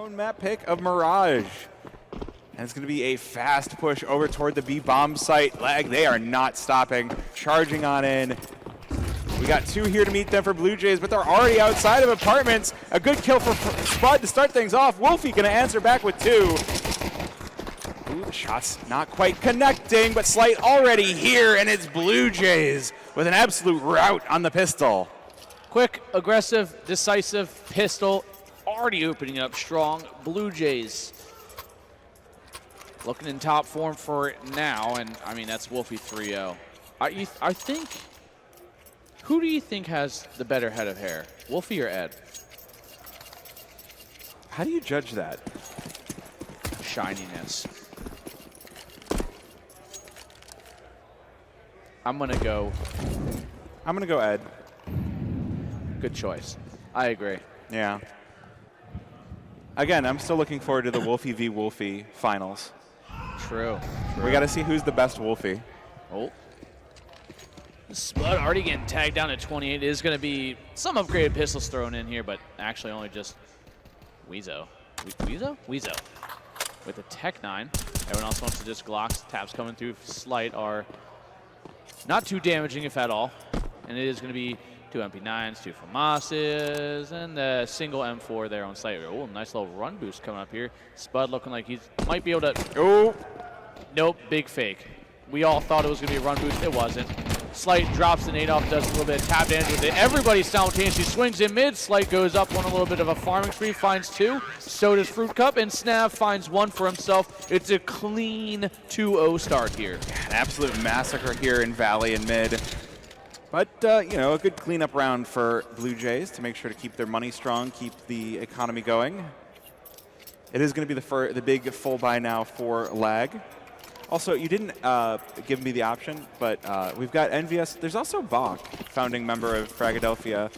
Own map pick of Mirage. And it's going to be a fast push over toward the B-bomb site. Lag, they are not stopping. Charging on in. We got 2 here to meet them for Bluejays, but they're already outside of apartments. A good kill for Spud to start things off. Wolfie going to answer back with 2. Ooh, the shot's not quite connecting, but Slight already here, and it's Bluejays with an absolute rout on the pistol. Quick, aggressive, decisive pistol, already opening up strong. Bluejays looking in top form for it now, and I mean, that's Wolfie 3-0. I think, who do you think has the better head of hair, Wolfie or Ed? How do you judge that? Shininess. I'm gonna go Ed. Good choice. I agree. Yeah. Again, I'm still looking forward to the Wolfie v. Wolfie finals. True. We got to see who's the best Wolfie. Oh. Spud already getting tagged down at 28. It is going to be some upgraded pistols thrown in here, but actually only just Weezo. Weezo? Weezo. With a Tech 9. Everyone else wants to just Glocks. Taps coming through Slight are not too damaging, if at all. And it is going to be 2 MP9s, 2 FAMASes, and a single M4 there on site. Oh, nice little run boost coming up here. Spud looking like he might be able to. Oh, nope, big fake. We all thought it was going to be a run boost. It wasn't. Slight drops the nade off, does a little bit of tap dance with it. Everybody simultaneously swings in mid. Slight goes up on a little bit of a farming spree, finds 2. So does Fruit Cup, and Snav finds 1 for himself. It's a clean 2-0 start here. An absolute massacre here in Valley and mid. But, you know, a good cleanup round for Bluejays to make sure to keep their money strong, keep the economy going. It is going to be the big full buy now for Lag. Also, you didn't give me the option, but we've got NVS. There's also Bach, founding member of Fragadelphia.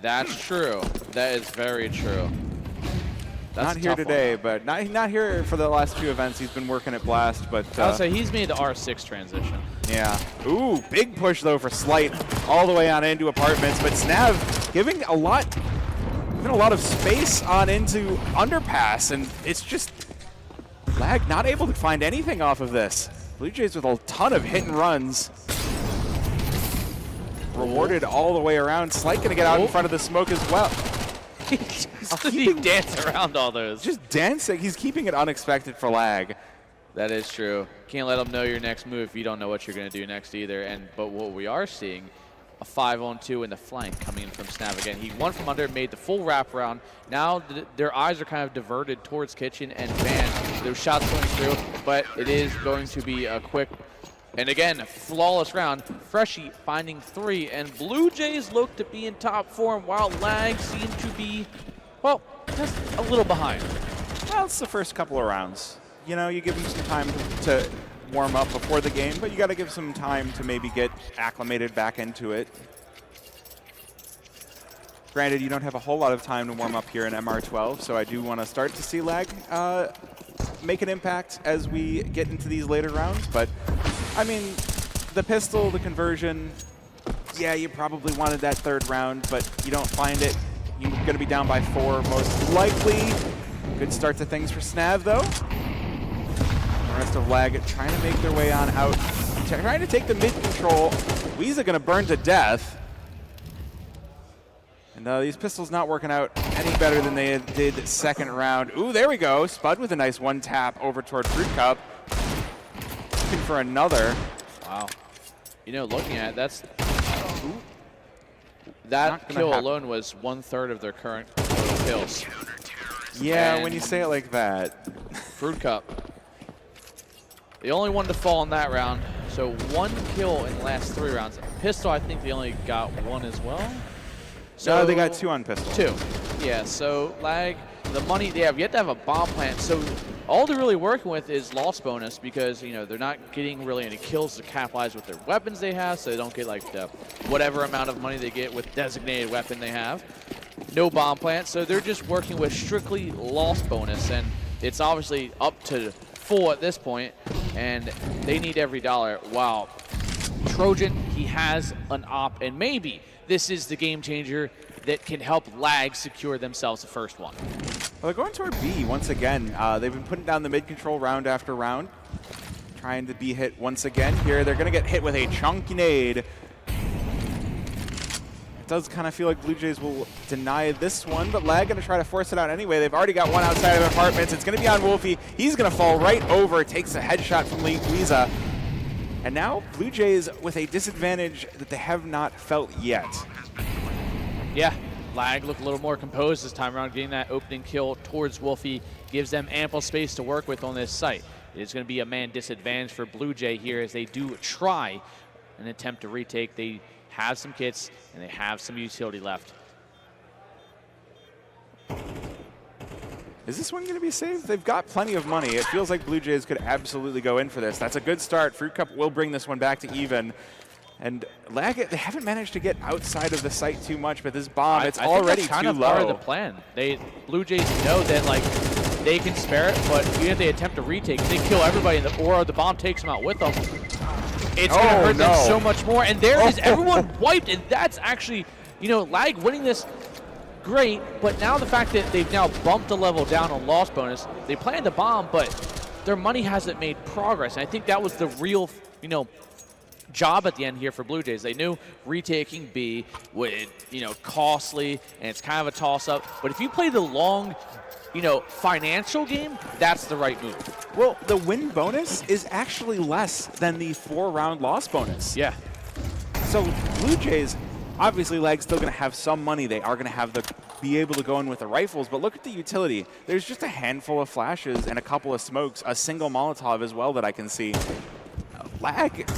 That's true. That is very true. That's not here today, but not here for the last few events. He's been working at Blast, but I'll say he's made the R6 transition. Yeah. Ooh, big push though for Slight all the way on into apartments, but Snav giving a lot of space on into underpass, and it's just Lag not able to find anything off of this. Bluejays with a ton of hit and runs. Rewarded all the way around. Slight gonna get out in front of the smoke as well. He dance around all those. Just dancing. He's keeping it unexpected for Lag. That is true. Can't let them know your next move if you don't know what you're going to do next either. But what we are seeing, a 5-on-2 in the flank coming in from Snav again. He won from under, made the full wraparound. Now their eyes are kind of diverted towards Kitchen and Van. Those shots going through, but it is going to be a quick, and again, flawless round. Freshie finding 3, and Bluejays look to be in top form while Lag seem to be, well, just a little behind. Well, it's the first couple of rounds. You know, you give them some time to warm up before the game, but you got to give some time to maybe get acclimated back into it. Granted, you don't have a whole lot of time to warm up here in MR12, so I do want to start to see Lag make an impact as we get into these later rounds. But, I mean, the pistol, the conversion, yeah, you probably wanted that 3rd round, but you don't find it. You're going to be down by 4 most likely. Good start to things for Snav, though. The rest of Lag trying to make their way on out, trying to take the mid control. Weezer going to burn to death. And these pistols not working out any better than they did 2nd round. Ooh, there we go. Spud with a nice 1 tap over toward Fruit Cup. Looking for another. Wow. You know, looking at it, that's... Ooh. That kill alone was 1/3 of their current total kills. Yeah, and when you say it like that. Fruit Cup. The only one to fall in that round. So 1 kill in the last 3 rounds. Pistol, I think they only got 1 as well. So no, they got 2 on pistol. 2. Yeah, so Lag, the money they have, you have to have a bomb plant. So all they're really working with is loss bonus because, you know, they're not getting really any kills to capitalize with their weapons they have, so they don't get like the whatever amount of money they get with designated weapon they have. No bomb plant, so they're just working with strictly loss bonus, and it's obviously up to full at this point, and they need every dollar. Wow. Trojan, he has an op, and maybe this is the game changer. that can help Lag secure themselves the first one. Well, they're going toward B once again. They've been putting down the mid-control round after round, trying to be hit once again here. They're going to get hit with a chunky nade. It does kind of feel like Bluejays will deny this one, but Lag going to try to force it out anyway. They've already got one outside of apartments. It's going to be on Wolfie. He's going to fall right over, takes a headshot from Luisa. And now Bluejays with a disadvantage that they have not felt yet. Yeah, Lag looked a little more composed this time around. Getting that opening kill towards Wolfie gives them ample space to work with on this site. It's going to be a man disadvantage for Bluejay here as they do try an attempt to retake. They have some kits and they have some utility left. Is this one going to be saved? They've got plenty of money. It feels like Bluejays could absolutely go in for this. That's a good start. Fruit Cup will bring this one back to even. And Lag, they haven't managed to get outside of the site too much, but this bomb, it's already kind too of low. part of the plan. Bluejays know that like they can spare it, but even if they attempt to retake, if they kill everybody or the bomb takes them out with them, it's going to hurt them so much more. And there is everyone wiped, and that's actually, you know, Lag winning this great, but now the fact that they've now bumped a level down on loss bonus, they planted the bomb, but their money hasn't made progress. And I think that was the real, you know, job at the end here for Bluejays. They knew retaking B would, you know, costly, and it's kind of a toss-up. But if you play the long, you know, financial game, that's the right move. Well, the win bonus is actually less than the 4-round loss bonus. Yeah. So Bluejays, obviously Lag's still going to have some money. They are going to have be able to go in with the rifles, but look at the utility. There's just a handful of flashes and a couple of smokes, a single Molotov as well that I can see. Lag,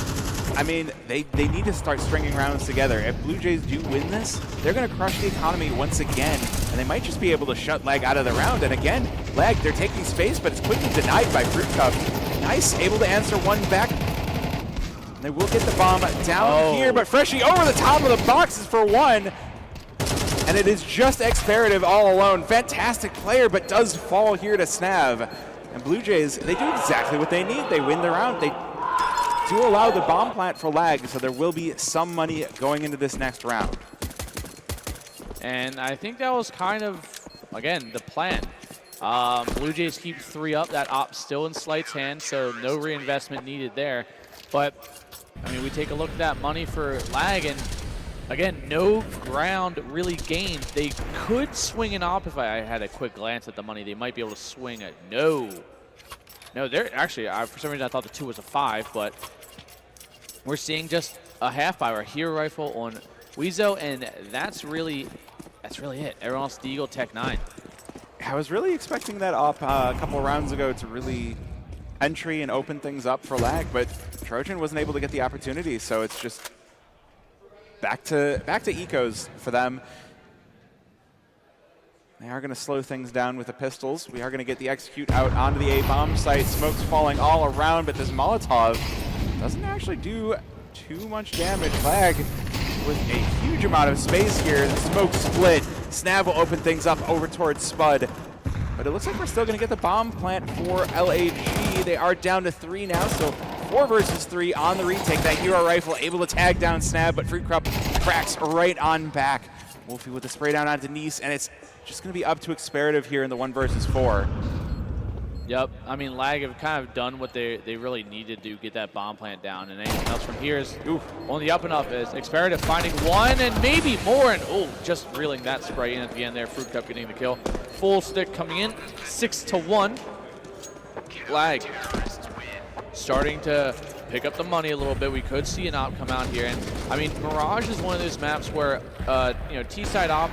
I mean, they need to start stringing rounds together. If Bluejays do win this, they're going to crush the economy once again, and they might just be able to shut Lag out of the round. And again, Lag, they're taking space, but it's quickly denied by Fruit Cup. Nice, able to answer one back. They will get the bomb down here, but Freshie over the top of the boxes for one. And it is just Experative all alone. Fantastic player, but does fall here to Snav. And Bluejays, they do exactly what they need. They win the round. They do allow the bomb plant for Lag, so there will be some money going into this next round. And I think that was kind of, again, the plan. Bluejays keep 3 up. That op still in Slight's hand, so no reinvestment needed there. But, I mean, we take a look at that money for Lag, and again, no ground really gained. They could swing an op if I had a quick glance at the money. They might be able to swing it. No, they're actually, for some reason I thought the 2 was a 5, but we're seeing just a half buy or a hero rifle on Weezo, and that's really it. Everyone else, Deagle, Tech 9. I was really expecting that op a couple of rounds ago to really entry and open things up for Lag, but Trojan wasn't able to get the opportunity, so it's just back to ecos for them. They are going to slow things down with the pistols. We are going to get the execute out onto the A-bomb site. Smoke's falling all around, but this Molotov doesn't actually do too much damage. Lag with a huge amount of space here. The smoke split. Snav will open things up over towards Spud. But it looks like we're still going to get the bomb plant for LAG. They are down to 3 now, so 4 versus 3 on the retake. That hero rifle able to tag down Snav, but Fruit Cup cracks right on back. Wolfie with the spray down on Denise, and it's just going to be up to Experative here in the 1 versus 4. Yep, I mean, Lag have kind of done what they really needed to get that bomb plant down, and anything else from here is on the up and up. Is Experative finding 1 and maybe more, and just reeling that spray in at the end there. Fruit Cup getting the kill. Full stick coming in, 6-1. Lag starting to pick up the money a little bit. We could see an op come out here, and I mean, Mirage is one of those maps where you know, T-side op,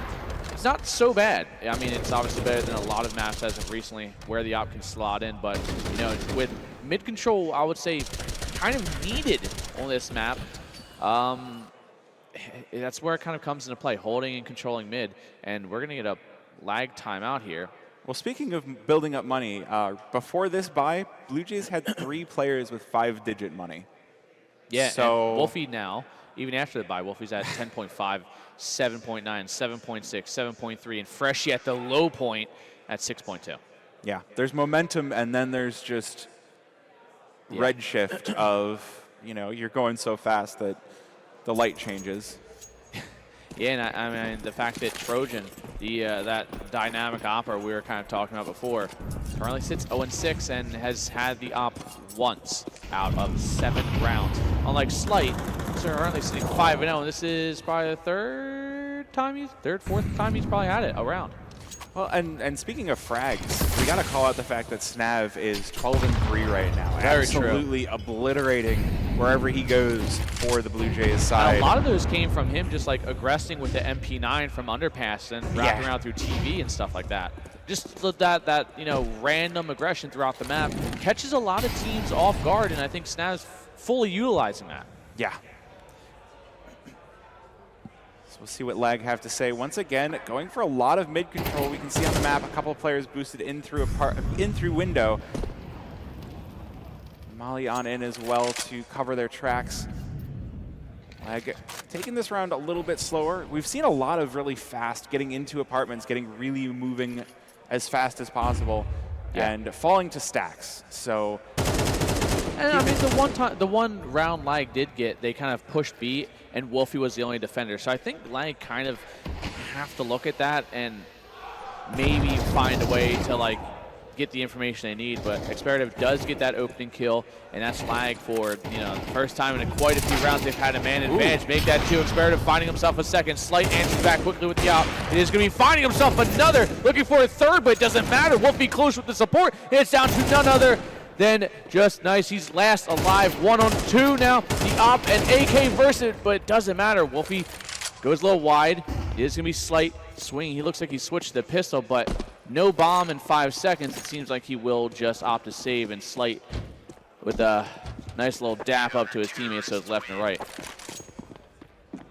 it's not so bad. I mean, it's obviously better than a lot of maps as of recently where the op can slot in, but you know, with mid control, I would say kind of needed on this map. That's where it kind of comes into play, holding and controlling mid, and we're gonna get a Lag timeout here. Well, speaking of building up money, before this buy, Bluejays had 3 players with 5-digit money. Yeah, so and Wolfie now, even after the buy, Wolfie's at 10.5, 7.9, 7.6, 7.3, and Freshie at the low point at 6.2. Yeah, there's momentum, and then there's just redshift of, you know, you're going so fast that the light changes. Yeah, and I mean, the fact that Trojan, that dynamic opera we were kind of talking about before, currently sits 0-6 and has had the op once out of 7 rounds. Unlike Slight, who's currently sitting 5-0, and this is probably the fourth time he's probably had it around. Well, and speaking of frags, we got to call out the fact that Snav is 12-3 right now. Very absolutely true. Obliterating wherever he goes for the Blue Jays side. And a lot of those came from him just like aggressing with the MP9 from underpass and wrapping around through TV and stuff like that. Just that random aggression throughout the map catches a lot of teams off guard, and I think Snav's fully utilizing that. Yeah. We'll see what Lag have to say. Once again, going for a lot of mid control. We can see on the map a couple of players boosted in through window. Molly on in as well to cover their tracks. Lag taking this round a little bit slower. We've seen a lot of really fast getting into apartments, getting really moving as fast as possible, and falling to stacks. So. And I mean, the one round Lag did get, they kind of pushed B, and Wolfie was the only defender. So I think Lag kind of have to look at that and maybe find a way to like get the information they need. But Experative does get that opening kill, and that's Lag for the first time in quite a few rounds they've had a man advantage. Make that 2. Experative finding himself a second. Slight answers back quickly with the op. It is going to be finding himself another, looking for a third, but it doesn't matter. Wolfie close with the support. It's down to none other then Just Nice. He's last alive, 1-on-2 now. The op and AK versus it, but it doesn't matter. Wolfie goes a little wide. It is going to be Slight swing. He looks like he switched the pistol, but no bomb in 5 seconds. It seems like he will just opt to save, and Slight with a nice little dap up to his teammates, so it's left and right.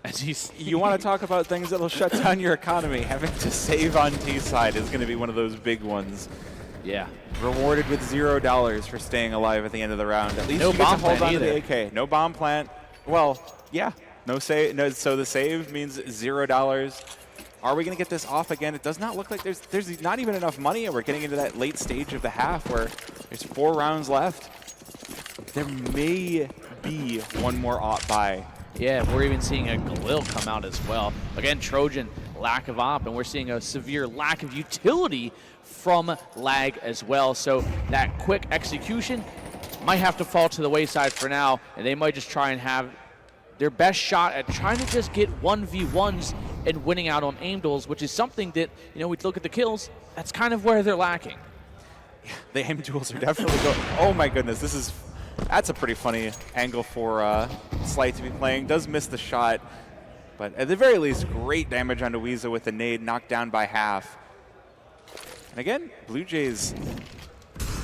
As you want to talk about things that will shut down your economy. Having to save on T side is going to be one of those big ones. Yeah. Rewarded with $0 for staying alive at the end of the round. At least no you get bomb to hold on either. to the AK. No bomb plant. Well, yeah. No save. No, so the save means $0. Are we going to get this off again? It does not look like there's not even enough money, and we're getting into that late stage of the half where there's 4 rounds left. There may be one more op by. Yeah, we're even seeing a Galil come out as well. Again, Trojan, lack of op, and we're seeing a severe lack of utility from Lag as well. So that quick execution might have to fall to the wayside for now, and they might just try and have their best shot at trying to just get 1v1s and winning out on aim duels, which is something that, we look at the kills, that's kind of where they're lacking. Yeah, the aim duels are definitely going. Oh my goodness, that's a pretty funny angle for Slight to be playing. Does miss the shot, but at the very least, great damage onto Weezer with the nade, knocked down by half. And again, Blue Jays,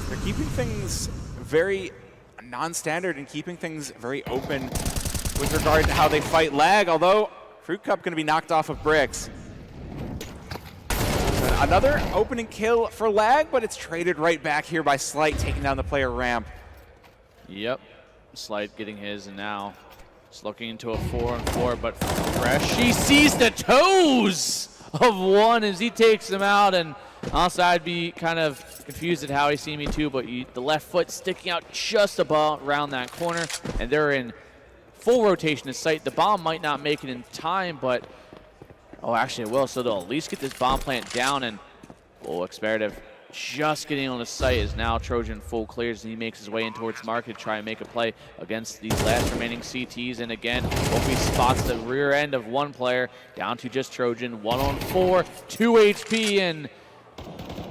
they're keeping things very non-standard and keeping things very open with regard to how they fight Lag, although Fruit Cup going to be knocked off of bricks. Another opening kill for Lag, but it's traded right back here by Slight, taking down the player ramp. Yep, Slight getting his, and now just looking into a 4-on-4, but Fresh, he sees the toes of one as he takes him out, and honestly, I'd be kind of confused at how he seen me too, but the left foot sticking out just about around that corner, and they're in full rotation to sight. The bomb might not make it in time, but, oh, actually it will, so they'll at least get this bomb plant down, and, Experative just getting on the site is now Trojan full clears, and he makes his way in towards market to try and make a play against these last remaining CTs. And again, Wolfie spots the rear end of one player down to just Trojan. 1-on-4, 2 HP, and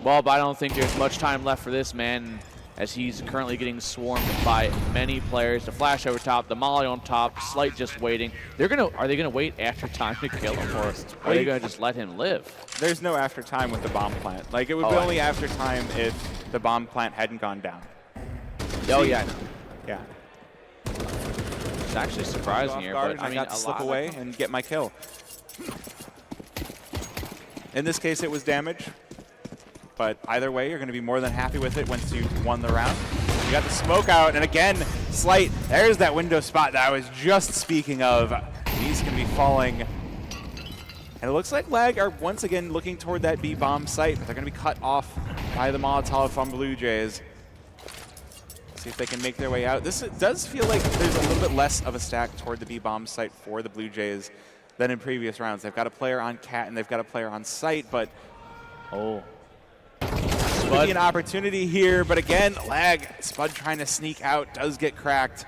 well, but I don't think there's much time left for this man, as he's currently getting swarmed by many players. The flash over top, the molly on top, Slight just waiting. Are they gonna wait after time to kill him, or are they gonna just let him live? There's no after time with the bomb plant. Like, it would be only after time if the bomb plant hadn't gone down. Oh, yeah, I know. Yeah. It's actually surprising here, but I mean, got to slip away and get my kill. In this case, it was damage. But either way, you're going to be more than happy with it once you won the round. You got the smoke out, and again, Slight, there's that window spot that I was just speaking of. These can be falling. And it looks like Lag are once again looking toward that B-bomb site, but they're going to be cut off by the Molotov from Blue Jays. See if they can make their way out. This does feel like there's a little bit less of a stack toward the B-bomb site for the Blue Jays than in previous rounds. They've got a player on Cat and they've got a player on site, but could be an opportunity here. But again, lag. Spud trying to sneak out, does get cracked.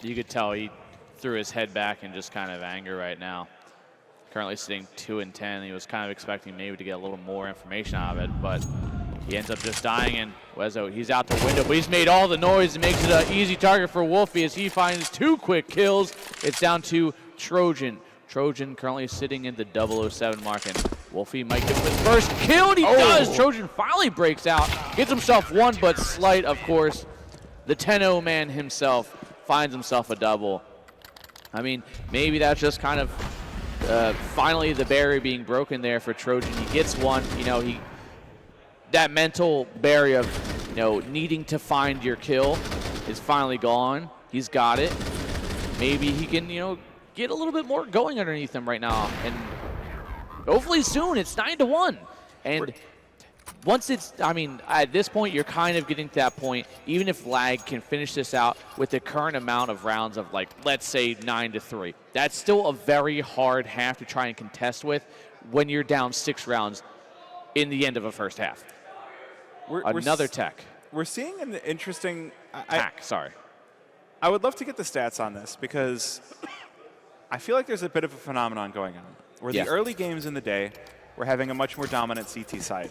You could tell he threw his head back in just kind of anger right now. Currently sitting 2-10. He was kind of expecting maybe to get a little more information out of it, but he ends up just dying, and Wezo, he's out the window, but he's made all the noise and makes it an easy target for Wolfie as he finds 2 quick kills. It's down to Trojan. Trojan currently sitting in the 007 mark, and Wolfie might get his first kill, and he does! Trojan finally breaks out, gets himself 1, but Slight, of course, the 10-0 man himself, finds himself a double. I mean, maybe that's just kind of finally the barrier being broken there for Trojan. He gets 1, you know, that mental barrier of, you know, needing to find your kill is finally gone. He's got it. Maybe he can, you know, get a little bit more going underneath him right now. And hopefully soon, it's 9-1. And once it's, I mean, at this point, you're kind of getting to that point, even if lag can finish this out with the current amount of rounds of, like, let's say 9-3. That's still a very hard half to try and contest with when you're down 6 rounds in the end of a first half. Another tech. We're seeing an interesting... Sorry. I would love to get the stats on this because I feel like there's a bit of a phenomenon going on where the early games in the day we're having a much more dominant CT side.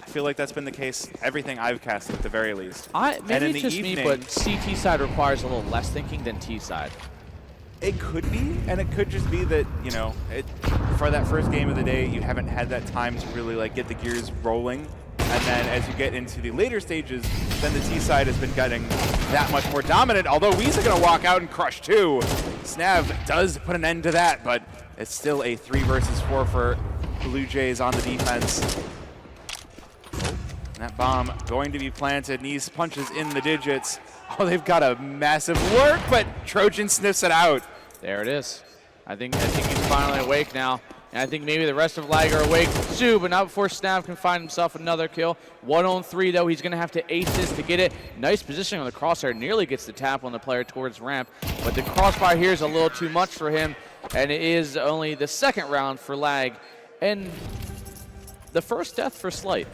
I feel like that's been the case everything I've casted at the very least. Maybe it's just me, but CT side requires a little less thinking than T side. It could be, and it could just be that, you know, for that first game of the day, you haven't had that time to really like get the gears rolling. And then as you get into the later stages, then the T side has been getting that much more dominant, although Wee's going to walk out and crush too. Snav does put an end to that, but it's still a 3 versus 4 for Bluejays on the defense. And that bomb going to be planted. Nice punches in the digits. Oh, they've got a massive work, but Trojan sniffs it out. There it is. I think he's finally awake now. And I think maybe the rest of lag are awake too, but not before Snav can find himself another kill. 1-on-3 though, he's gonna have to ace this to get it. Nice positioning on the crosshair, nearly gets the tap on the player towards ramp, but the crossfire here is a little too much for him, and it is only the 2nd round for lag, and the first death for Slight.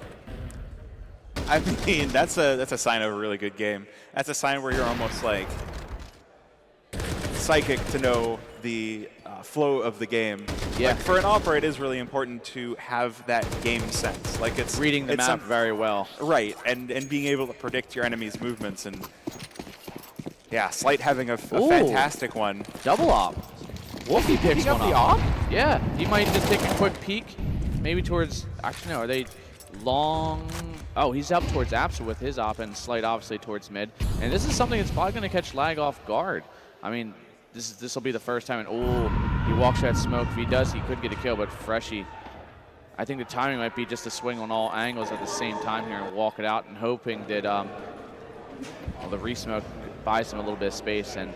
I mean, that's a sign of a really good game. That's a sign where you're almost like psychic to know the flow of the game. Yeah. Like for an opera, it is really important to have that game sense. Like it's reading the map very well. Right, and being able to predict your enemy's movements. And yeah, Slight having a fantastic one. Double op. Wolfie picks one the up. op? Yeah, he might just take a quick peek, maybe towards. Actually, no. Are they long? Oh, he's up towards Apsa with his op, and Slight obviously towards mid. And this is something that's probably going to catch lag off guard. I mean, this will be the first time. And he walks that smoke. If he does, he could get a kill. But Freshie, I think the timing might be just to swing on all angles at the same time here and walk it out, and hoping that the re-smoke buys him a little bit of space. And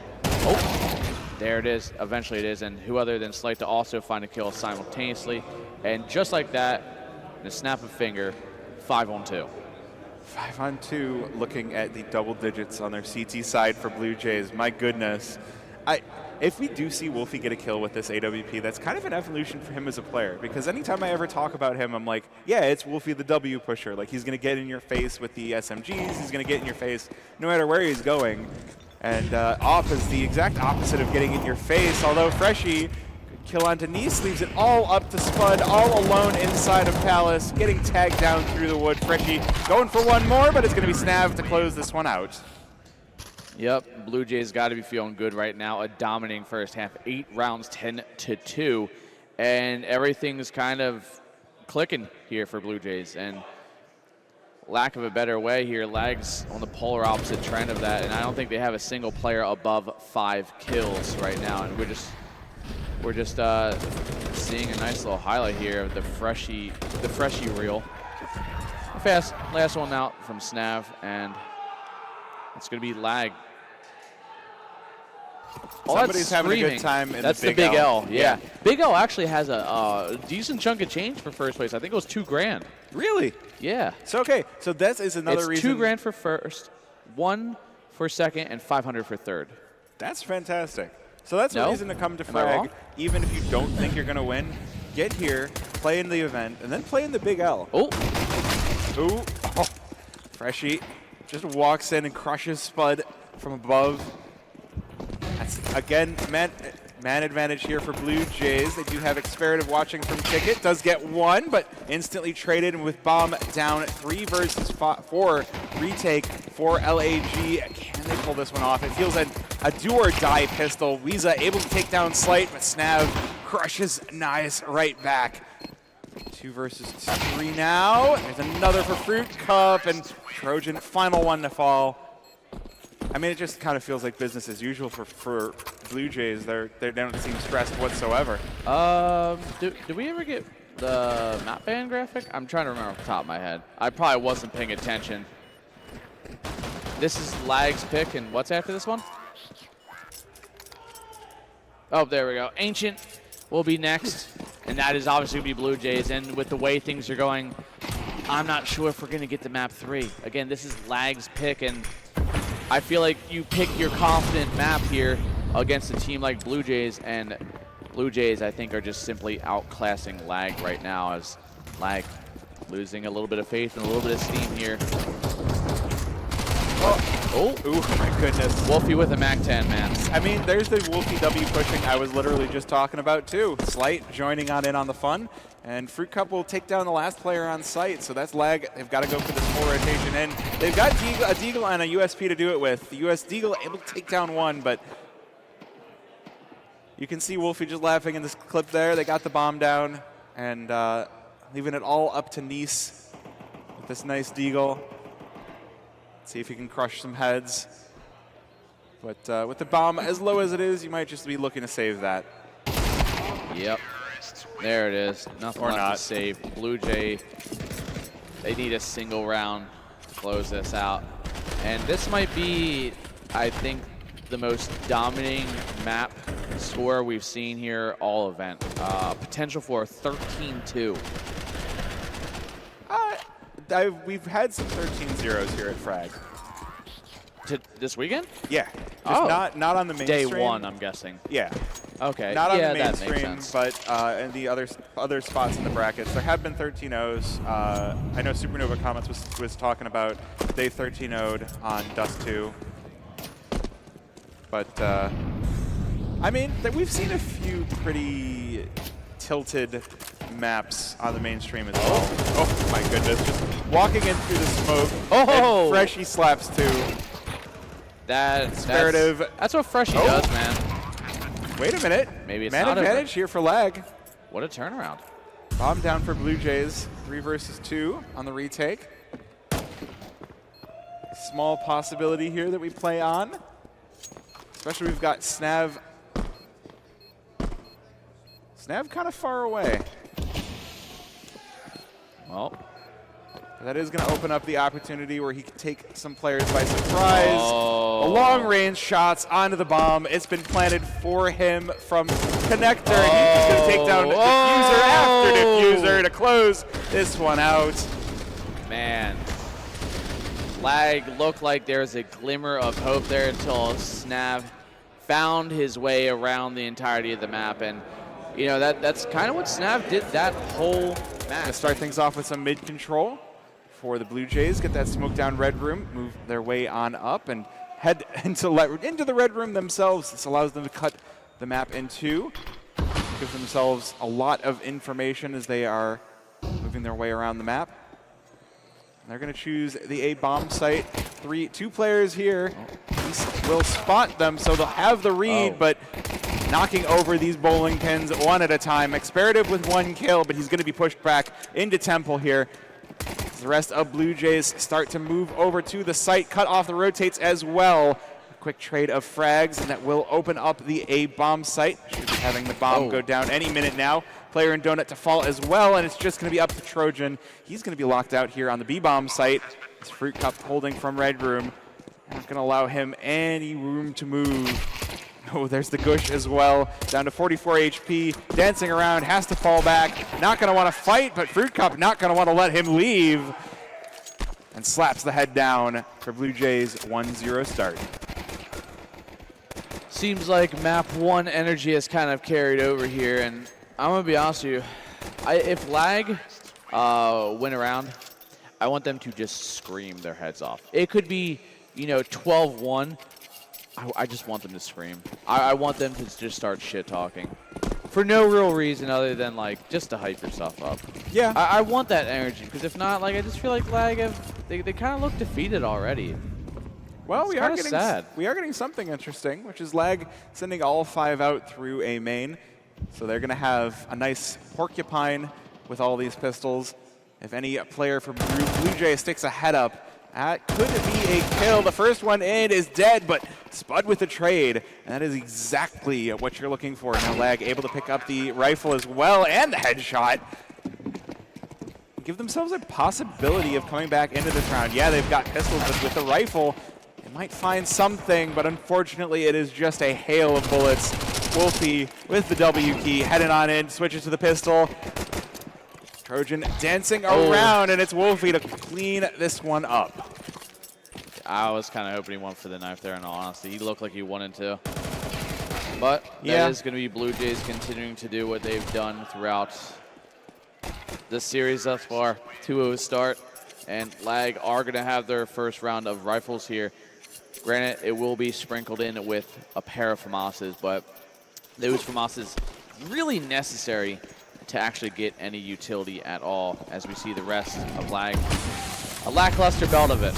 there it is. Eventually it is. And who other than Slight to also find a kill simultaneously. And just like that, in a snap of finger, 5-on-2. 5-on-2, looking at the double digits on their CT side for Bluejays. My goodness. If we do see Wolfie get a kill with this AWP, that's kind of an evolution for him as a player, because anytime I ever talk about him, I'm like, yeah, it's Wolfie the W pusher. Like, he's going to get in your face with the SMGs. He's going to get in your face no matter where he's going. And off is the exact opposite of getting in your face, although Freshie could kill onto Nice, leaves it all up to Spud, all alone inside of Palace, getting tagged down through the wood. Freshie going for one more, but it's going to be Snav to close this one out. Yep, Bluejays got to be feeling good right now. A dominating first half, 8 rounds, 10-2, and everything's kind of clicking here for Bluejays. And lack of a better way here, lag's on the polar opposite trend of that, and I don't think they have a single player above 5 kills right now. And we're just seeing a nice little highlight here of the Freshie reel. Last one out from Snav, and it's going to be lag. Somebody's having a good time in that's the Big L. Yeah. Big L actually has a decent chunk of change for first place. I think it was $2,000. Really? Yeah. So, okay. So that is another reason. It's $2,000 for first, 1 for second, and 500 for third. That's fantastic. So that's No? a reason to come to Am I wrong? Frag, even if you don't think you're going to win. Get here, play in the event, and then play in the Big L. Oh, Ooh. Oh. Freshie just walks in and crushes Spud from above. That's, again, man advantage here for Blue Jays. They do have Experative watching from Ticket. Does get one, but instantly traded. And with Bomb down 3 versus 4, retake for LAG. Can they pull this one off? It feels a do-or-die pistol. Weeza able to take down Slight, but Snav crushes Nice right back. 2 versus 3 now. There's another for Fruit Cup, and Trojan, final one to fall. I mean, it just kind of feels like business as usual for Blue Jays. They don't seem stressed whatsoever. Did we ever get the map ban graphic? I'm trying to remember off the top of my head. I probably wasn't paying attention. This is Lag's pick, and what's after this one? Oh, there we go. Ancient will be next, and that is obviously going to be Blue Jays. And with the way things are going, I'm not sure if we're going to get to map 3. Again, this is Lag's pick, and I feel like you pick your confident map here against a team like Blue Jays, and Blue Jays, I think, are just simply outclassing Lag right now, as Lag losing a little bit of faith and a little bit of steam here. Oh, my goodness. Wolfie with a MAC-10, man. I mean, there's the Wolfie W pushing I was literally just talking about, too. Slight joining on in on the fun, and Fruit Cup will take down the last player on site, so that's Lag. They've got to go for this full rotation in. They've got a Deagle and a USP to do it with. The US Deagle able to take down one, but you can see Wolfie just laughing in this clip there. They got the bomb down, and leaving it all up to Nice with this nice Deagle. See if he can crush some heads. But with the bomb as low as it is, you might just be looking to save that. Yep. There it is. Nothing Or left not. to save. Blue Jay, they need a single round to close this out. And this might be, I think, the most dominating map score we've seen here all event. Potential for 13-2. We've had some 13-0s here at Frag. This weekend? Yeah, just not on the mainstream. Day 1, I'm guessing. Yeah, Okay. not on yeah, the that makes mainstream, sense. but in the other spots in the brackets, there have been 13-0s. I know Supernova Comments was talking about they 13-0'd on Dust 2. But I mean, we've seen a few pretty tilted maps on the mainstream as well. Oh my goodness, just walking in through the smoke. Oh! And Freshie slaps 2. That's what Freshie Oh. does, man. Wait a minute. Maybe it's Man not advantage here for Lag. What a turnaround. Bomb down for Blue Jays. 3 versus 2 on the retake. Small possibility here that we play on. Especially we've got Snav. Snav kind of far away. Well, That is going to open up the opportunity where he can take some players by surprise. Oh. A long-range shots onto the bomb. It's been planted for him from Connector. And he's going to take down Diffuser after Diffuser to close this one out. man. Lag looked like there was a glimmer of hope there until Snav found his way around the entirety of the map. And, you know, that's kind of what Snav did that whole match. Gonna start things off with some mid-control for the Blue Jays. Get that smoke down red room, move their way on up, and head into the red room themselves. This allows them to cut the map in 2. Gives themselves a lot of information as they are moving their way around the map. They're going to choose the A bomb site. 2 players here. He will spot them, so they'll have the read, but knocking over these bowling pins one at a time. Experative with 1 kill, but he's going to be pushed back into Temple here. As the rest of Blue Jays start to move over to the site. Cut off the rotates as well. A quick trade of frags, and that will open up the A bomb site. Should be having the bomb go down any minute now. Player in Donut to fall as well, and it's just going to be up to Trojan. He's going to be locked out here on the B bomb site. It's Fruit Cup holding from red room. Not going to allow him any room to move. Oh, there's the Gush as well. Down to 44 HP. Dancing around, has to fall back. Not going to want to fight, but Fruit Cup not going to want to let him leave. And slaps the head down for Blue Jays' 1-0 start. Seems like map 1 energy has kind of carried over here, and I'm going to be honest with you. If lag went around, I want them to just scream their heads off. It could be, 12-1. I just want them to scream. I want them to just start shit-talking. For no real reason other than, like, just to hype yourself up. Yeah. I want that energy, because if not, like, I just feel like lag, they kind of look defeated already. Well, we are getting something interesting, which is lag sending all 5 out through a main. So they're going to have a nice porcupine with all these pistols. If any player from Bluejay sticks a head up, that could be a kill. The first one in is dead, but Spud with the trade. And that is exactly what you're looking for. Now lag able to pick up the rifle as well and the headshot. Give themselves a possibility of coming back into this round. Yeah, they've got pistols, but with the rifle, they might find something, but unfortunately it is just a hail of bullets. Wolfie with the W key, heading on in, switches to the pistol. Trojan dancing around, and it's Wolfie to clean this one up. I was kind of hoping he went for the knife there, in all honesty. He looked like he wanted to. But yeah, that is going to be Bluejays continuing to do what they've done throughout this series thus far. 2-0 start, and lag are going to have their first round of rifles here. Granted, it will be sprinkled in with a pair of FAMASs, but those FAMASs really necessary to actually get any utility at all, as we see the rest of lag. A lackluster belt of it.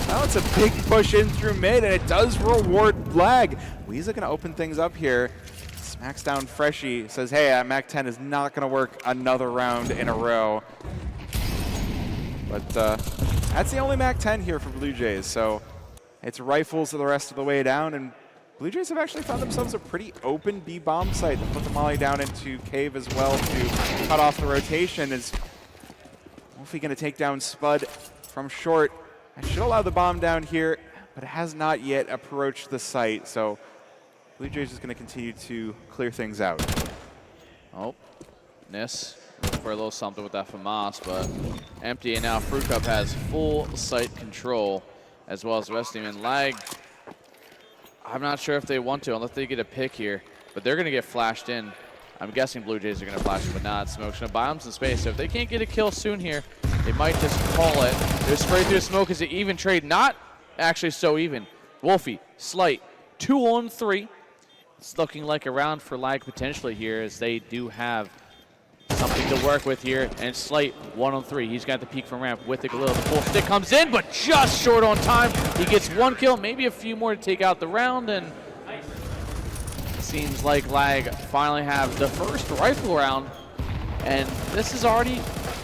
Now it's a big push in through mid, and it does reward lag. Weeza going to open things up here. Smacks down Freshie, says, hey, Mac 10 is not going to work another round in a row. But that's the only Mac 10 here for Bluejays, so it's rifles the rest of the way down, and Bluejays have actually found themselves a pretty open B-bomb site. They put the molly down into cave as well to cut off the rotation. Is Wolfie going to take down Spud from short? I should allow the bomb down here, but it has not yet approached the site, so Bluejays is going to continue to clear things out. Oh, Nis for a little something with that FAMAS, but empty, and now Fruit Cup has full site control, as well as the rest of them. And lag, I'm not sure if they want to, unless they get a pick here, but they're going to get flashed in. I'm guessing Bluejays are going to flash in, but not. Smoke's going to buy them some space. So if they can't get a kill soon here, they might just call it. They're sprayed through the smoke as an even trade. Not actually so even. Wolfie, Slight, 2-on-3. It's looking like a round for lag potentially here, as they do have something to work with here. And Slight, 1-on-3. He's got the peek from ramp with the Galil. The full stick comes in, but just short on time. He gets one kill, maybe a few more to take out the round, and seems like lag finally have the first rifle round. And this is already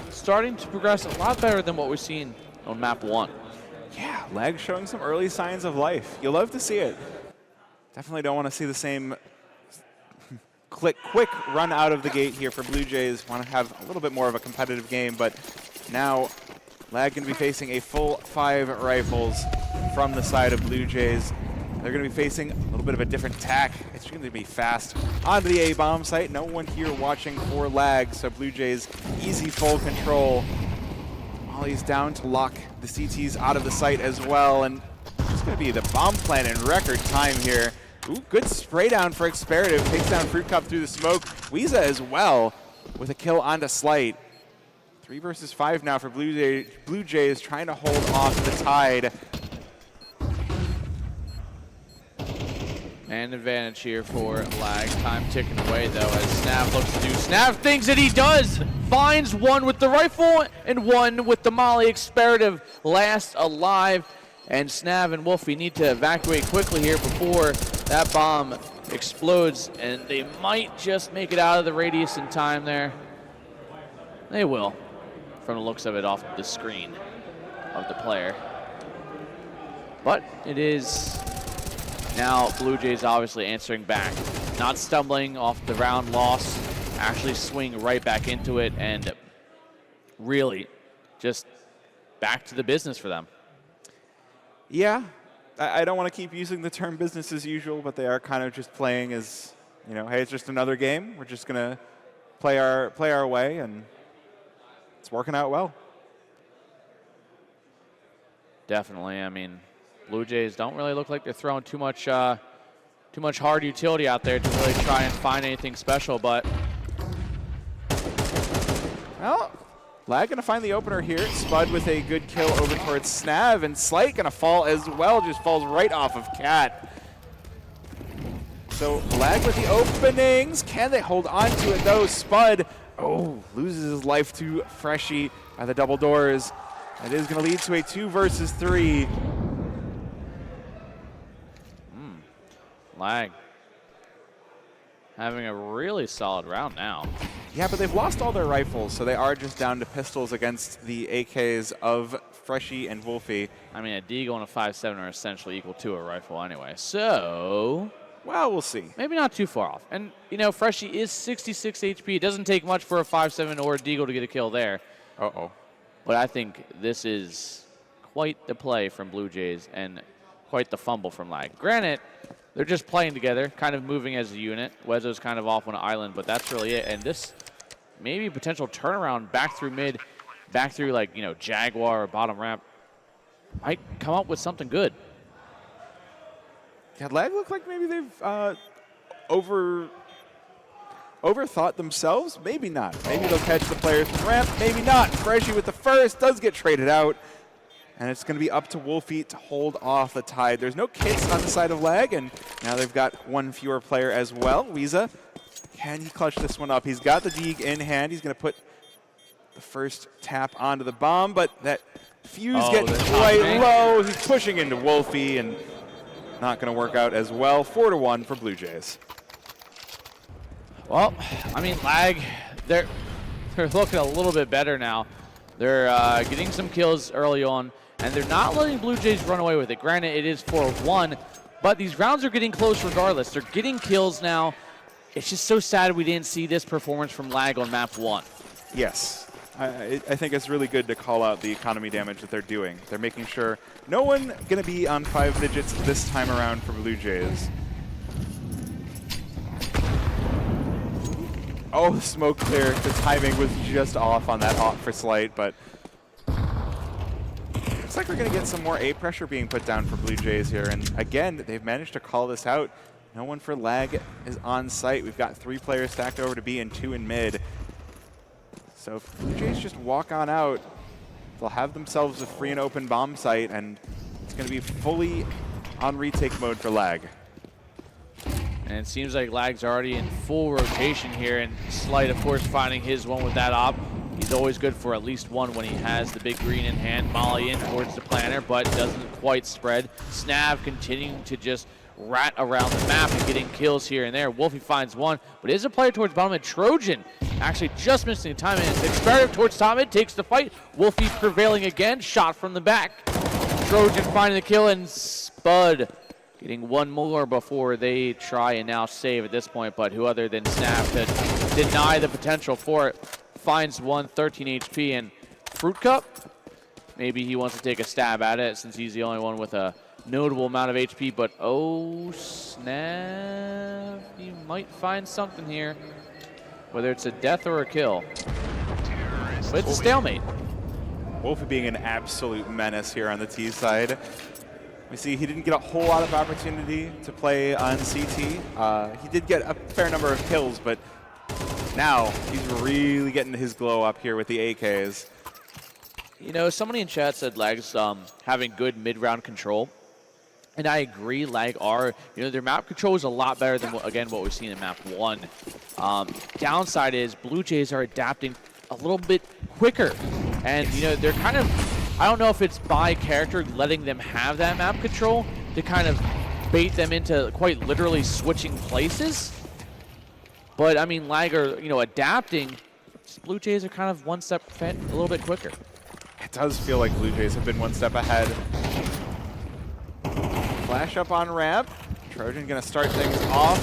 starting to progress a lot better than what we've seen on map 1. Yeah, lag showing some early signs of life. You'll love to see it. Definitely don't want to see the same quick run out of the gate here for Bluejays. Want to have a little bit more of a competitive game, but now lag going to be facing a full 5 rifles from the side of Bluejays. They're going to be facing a little bit of a different tack. It's going to be fast onto the A-bomb site. No one here watching for lag, so Bluejays easy full control. Molly's down to lock the CTs out of the site as well, and it's going to be the bomb plan in record time here. Ooh, good spray down for Experative. Takes down Fruit Cup through the smoke. Weeza as well with a kill onto Slight. 3 versus 5 now for Bluejays trying to hold off the tide. And advantage here for lag. Time ticking away though as Snav looks to do Snav things that he does. Finds one with the rifle and one with the molly. Experative last alive. And Snav and Wolfie need to evacuate quickly here before that bomb explodes. And they might just make it out of the radius in time there. They will, from the looks of it off the screen of the player. But it is now Bluejays obviously answering back. Not stumbling off the round loss. Actually swing right back into it and really just back to the business for them. Yeah, I don't want to keep using the term business as usual, but they are kind of just playing as, you know, hey, it's just another game. We're just going to play our way, and it's working out well. Definitely. I mean, Bluejays don't really look like they're throwing too much too much hard utility out there to really try and find anything special, but well, Lag gonna find the opener here. Spud with a good kill over towards Snav, and Slight gonna fall as well, just falls right off of Cat. So Lag with the openings. Can they hold on to it though? Spud, loses his life to Freshie by the double doors. That is gonna lead to a 2 versus 3. Lag having a really solid round now. Yeah, but they've lost all their rifles, so they are just down to pistols against the AKs of Freshie and Wolfie. I mean, a Deagle and a 5.7 are essentially equal to a rifle anyway, so well, we'll see. maybe not too far off. And, you know, Freshie is 66 HP. It doesn't take much for a 5.7 or a Deagle to get a kill there. Uh-oh. But I think this is quite the play from Bluejays and quite the fumble from Lag. Granted, they're just playing together, kind of moving as a unit. Wezo's kind of off on an island, but that's really it. And this maybe potential turnaround back through mid, back through like, you know, Jaguar or bottom ramp might come up with something good. Yeah, Lag look like maybe they've overthought themselves. Maybe not. Maybe they'll catch the players from ramp. Maybe not. Freshie with the first does get traded out. And it's going to be up to Wolfie to hold off the tide. There's no kits on the side of Lag, and now they've got one fewer player as well. Weeza, can he clutch this one up? He's got the Deeg in hand. He's going to put the first tap onto the bomb, but that fuse getting quite low. He's pushing into Wolfie, and not going to work out as well. 4-1 for Bluejays. Well, I mean, Lag, they're looking a little bit better now. They're getting some kills early on, and they're not letting Bluejays run away with it. Granted, it is 4-1, but these rounds are getting close regardless. They're getting kills now. It's just so sad we didn't see this performance from Lag on map 1. Yes. I think it's really good to call out the economy damage that they're doing. They're making sure no one going to be on 5 digits this time around for Bluejays. Oh, the smoke clear. The timing was just off on that hop for Slight, but looks like we're going to get some more A pressure being put down for Bluejays here. And again, they've managed to call this out. No one for Lag is on site. We've got 3 players stacked over to B and 2 in mid. So if Bluejays just walk on out, they'll have themselves a free and open bomb site, and it's going to be fully on retake mode for Lag. And it seems like Lag's already in full rotation here, and Slight, of course, finding his one with that op. He's always good for at least one when he has the big green in hand. Molly in towards the planter, but doesn't quite spread. Snav continuing to just rat around the map and getting kills here and there. Wolfie finds one, but is a player towards bottom mid. Trojan actually just missing the time, and it's Experative towards top mid, takes the fight. Wolfie prevailing again, shot from the back. Trojan finding the kill, and Spud getting one more before they try and now save at this point, but who other than Snav to deny the potential for it. Finds one, 13 HP, and Fruit Cup, maybe he wants to take a stab at it since he's the only one with a notable amount of HP, but oh snap, he might find something here, whether it's a death or a kill. But it's a stalemate. Wolfie being an absolute menace here on the T side. We see he didn't get a whole lot of opportunity to play on CT. He did get a fair number of kills, but now he's really getting his glow up here with the AKs. You know, somebody in chat said Lag's having good mid-round control. And I agree, Lag are, you know, their map control is a lot better than, what we've seen in map 1. Downside is Bluejays are adapting a little bit quicker. And, you know, they're kind of, I don't know if it's by character letting them have that map control to kind of bait them into quite literally switching places. But, I mean, Lag are, you know, adapting. Bluejays are kind of one step a little bit quicker. It does feel like Bluejays have been one step ahead. Flash up on ramp. Trojan going to start things off.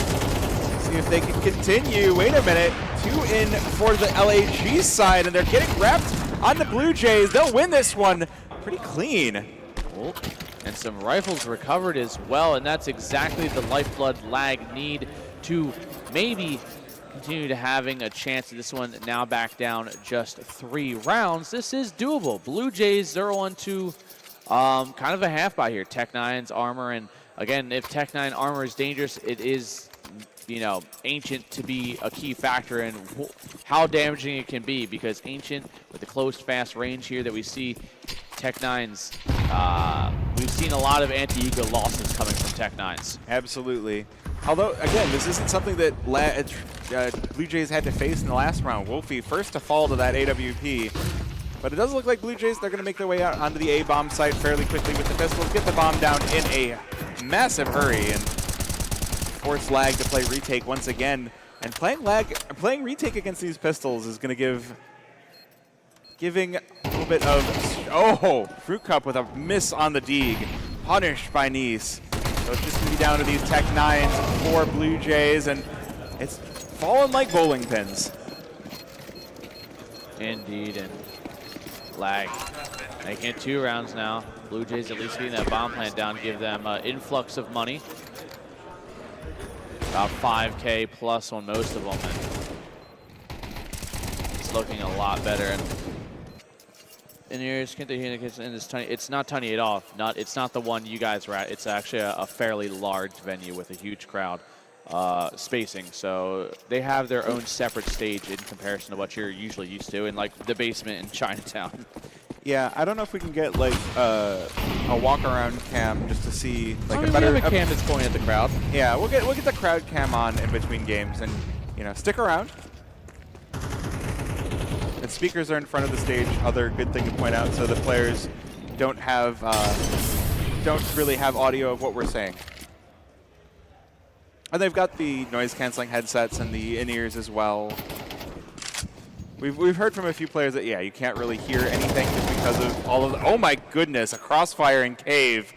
See if they can continue. Wait a minute. 2 in for the LAG side, and they're getting wrapped on the Bluejays. They'll win this one pretty clean. Oh, and some rifles recovered as well, and that's exactly the lifeblood Lag need to maybe continue to having a chance at this one. Now back down just 3 rounds. This is doable. Bluejays 0-1-2. Kind of a half by here. Tech9's armor and again, if Tech-9 armor is dangerous, it is, you know, Ancient to be a key factor in how damaging it can be, because Ancient, with the close, fast range here that we see, Tech-9's, we've seen a lot of anti-ego losses coming from Tech-9s. Absolutely. Although, again, this isn't something that Bluejays had to face in the last round. Wolfie first to fall to that AWP. But it does look like Bluejays, they're going to make their way out onto the A-bomb site fairly quickly with the pistols, get the bomb down in a massive hurry, and force Lag to play retake once again. And playing retake against these pistols is going to giving a little bit of, Fruit Cup with a miss on the Deeg, punished by Nice. So it's just going to be down to these Tech-9s for Bluejays, and it's falling like bowling pins. Indeed, and Lag making it 2 rounds now. Bluejays at least getting that bomb plant down, give them influx of money. About 5K plus on most of them. And it's looking a lot better. And in here's in this tiny. It's not tiny at all. It's not the one you guys were at. It's actually a fairly large venue with a huge crowd spacing. So they have their own separate stage in comparison to what you're usually used to in like the basement in Chinatown. Yeah, I don't know if we can get like a walk around cam just to see like a better. We have a cam that's pointing at the crowd. Yeah, we'll get the crowd cam on in between games, and stick around. And speakers are in front of the stage. Other good thing to point out, so the players don't really have audio of what we're saying. And they've got the noise canceling headsets and the in-ears as well. We've heard from a few players that, yeah, you can't really hear anything just because of all of the, oh my goodness, a crossfire in Cave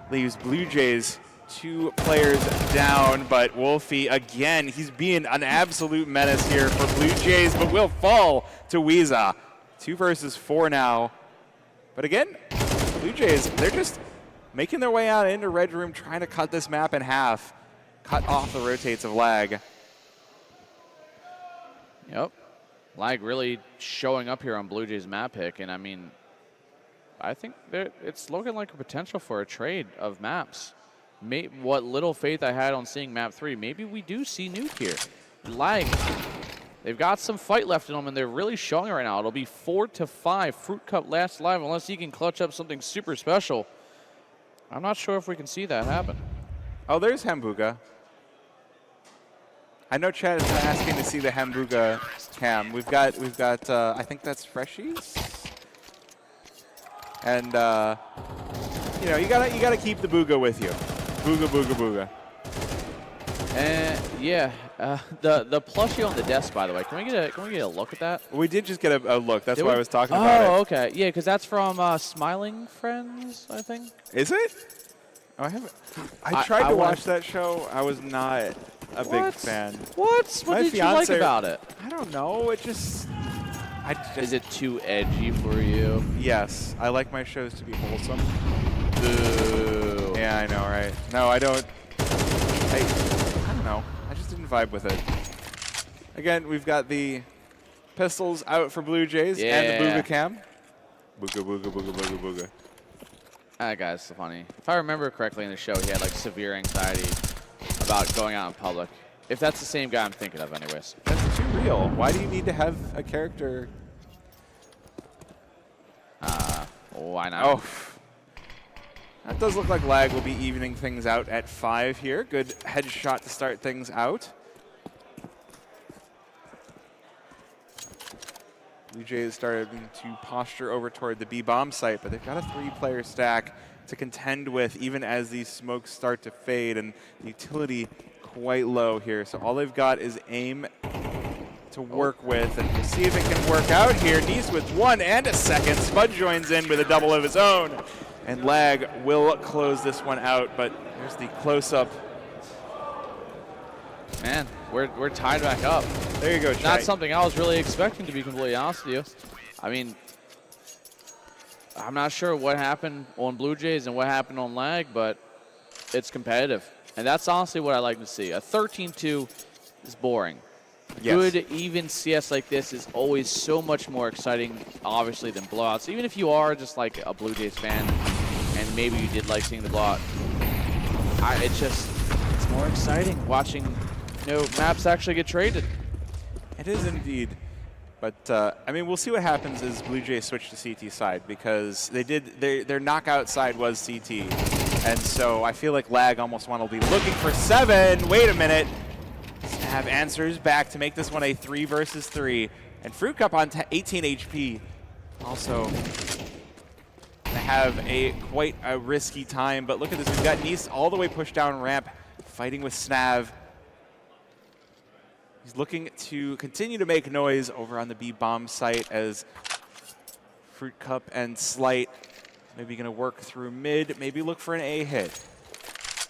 leaves Bluejays 2 players down, but Wolfie, again, he's being an absolute menace here for Bluejays, but will fall to Weeza. 2 versus 4 now. But again, Bluejays, they're just making their way out into Red Room, trying to cut this map in half, cut off the rotates of Lag. Yep. Lag really showing up here on Bluejays map pick, and I mean, I think it's looking like a potential for a trade of maps. What little faith I had on seeing map 3, maybe we do see Nuke here. Lag, they've got some fight left in them, and they're really showing it right now. It'll be 4-5. Fruit Cup last live unless he can clutch up something super special. I'm not sure if we can see that happen. Oh, there's Hambuga. I know Chad is asking to see the Hambuga cam. We've got I think that's Freshies. And you gotta keep the Booga with you. Booga, booga, booga. And yeah, the plushie on the desk, by the way. Can we get a look at that? We did just get a look. That's why I was talking about it. Oh, okay. Yeah, because that's from Smiling Friends, I think. Is it? Oh, I haven't. I tried to watch that show. I was not a big fan. What did you like about it? I don't know. Is it too edgy for you? Yes. I like my shows to be wholesome. Boo. Yeah, I know, right? No, I don't. I don't know. I just didn't vibe with it. Again, we've got the pistols out for Bluejays and the Booga cam. Booga, booga, booga, booga, booga. That guy's so funny. If I remember correctly in the show, he had like severe anxiety about going out in public. If that's the same guy I'm thinking of anyways. That's too real. Why do you need to have a character? Why not? Oh. That does look like Lag will be evening things out at 5 here. Good headshot to start things out. Bluejays started to posture over toward the B-bomb site, but they've got a 3-player stack to contend with even as these smokes start to fade, and the utility quite low here. So all they've got is aim to work with, and we'll see if it can work out here. Nice with 1 and a second. Spud joins in with a double of his own, and Lag will close this one out, but here's the close-up. Man, we're tied back up. There you go, Chai. Not something I was really expecting, to be completely honest with you. I mean, I'm not sure what happened on Bluejays and what happened on Lag, but it's competitive. And that's honestly what I like to see. A 13-2 is boring. Yes. Good, even CS like this is always so much more exciting, obviously, than blowouts. Even if you are just like a Bluejays fan, and maybe you did like seeing the blowout. It's more exciting watching, maps actually get traded. It is indeed. But, I mean, we'll see what happens as Bluejays switch to CT side, because their knockout side was CT. And so I feel like Lag almost want to be looking for 7. Wait a minute. Snav answers back to make this one a 3 versus 3. And Fruit Cup on 18 HP also to have quite a risky time. But look at this. We've got Nice all the way pushed down ramp, fighting with Snav. He's looking to continue to make noise over on the B bomb site as Fruit Cup and Slight maybe going to work through mid, maybe look for an A hit.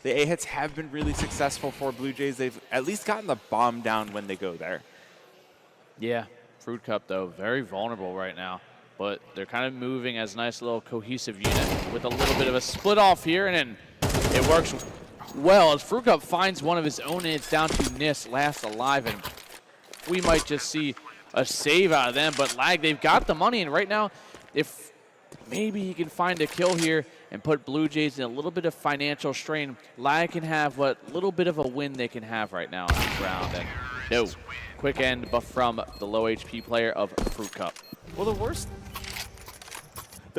The A hits have been really successful for Bluejays. They've at least gotten the bomb down when they go there. Yeah, Fruit Cup though, very vulnerable right now, but they're kind of moving as a nice little cohesive unit with a little bit of a split off here, and then it works well as Fruit Cup finds one of his own, and it's down to Nis last alive, and we might just see a save out of them. But Lag, they've got the money, and right now, if maybe he can find a kill here and put Bluejays in a little bit of financial strain, Lag can have what little bit of a win they can have right now in this round. And no, quick end but from the low HP player of Fruit Cup. Well, the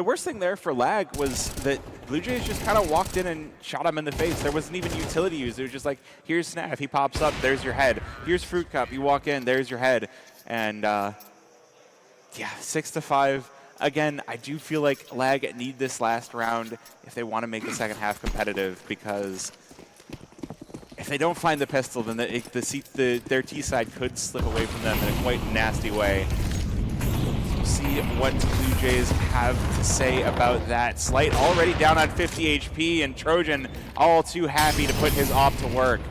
worst thing there for Lag was that Bluejays just kind of walked in and shot him in the face. There wasn't even utility used. It was just like, here's Snav, he pops up, there's your head. Here's Fruit Cup, you walk in, there's your head. And yeah, 6-5. Again, I do feel like Lag need this last round if they want to make the second half competitive, because if they don't find the pistol, then their T side could slip away from them in a quite nasty way. See what Bluejays have to say about that. Slight already down on 50 HP, and Trojan all too happy to put his op to work.